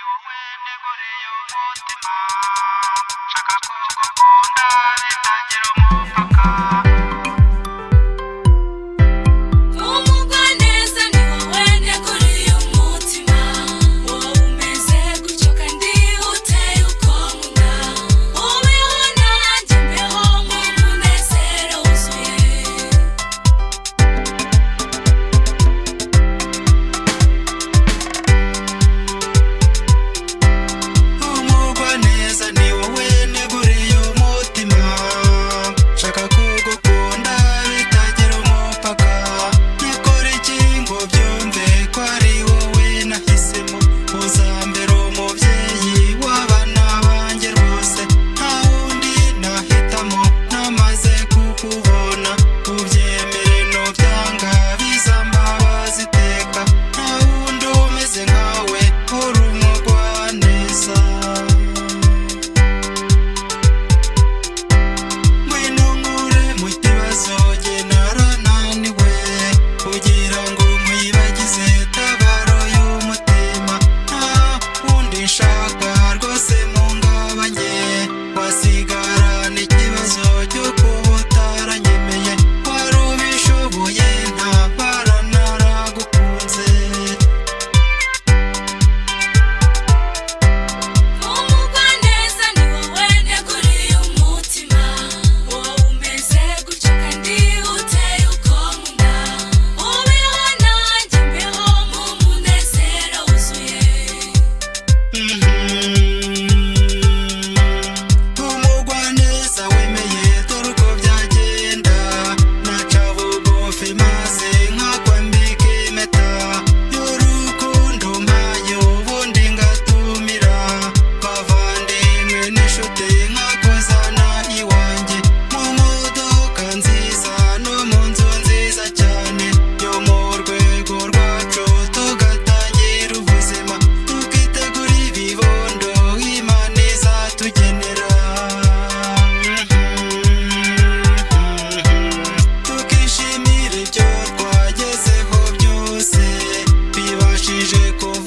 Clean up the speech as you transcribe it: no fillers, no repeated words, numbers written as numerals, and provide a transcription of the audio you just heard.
wowe neguriye umutima nshaka kugukunda bitagira umupaka. Umugwaneza ni wowe neguriye umutima, wowe umeze gutyo kandi uteye uko nkunda, ubeho nanjye mbeho mu munezero wuzuye. Umugwaneza ni wowe neguriye umutima nshaka kugukunda bitagira umupaka. Nikora iki ngo byumve ko ari wowe nahisemo, uzambera umubyeyi w'abana banjye rwose. Nta wundi nahitamo namaze kukubona, ubyemere nubyanga bizambabaza iteka. Nta wundi umeze nkawe uri umugwaneza. Ngwino nkure mu kibazo jye narananiwe, kugira ngo nkwibagize tabaro y'umutima. Nta wundi nshaka rwose mungabanye, wasigarana ikibazo cyo kuba utaranyemeye. Wari ubishoboye ntabara naragukunze. Umugwaneza ni wowe neguriye umutima, wowe umeze gutyo kandi uteye uko nkunda, ubeho nanjye mbeho mu munezero wuzuye. Umugwaneza wemeye dore uko byagenda, naca bugufi maze nkakwambika impeta y'urukundo mpaye, ubundi ngatumira bavandimwe n'inshuti nkakozana iwanjye, mu modoka nziza no mu nzu nziza cyane yo mu rwego rwacu, tugatangira ubuzima tukitegura ibibondo Imana izatugenera. Tukishimira ibyo twagezeho byose, bibashije kuva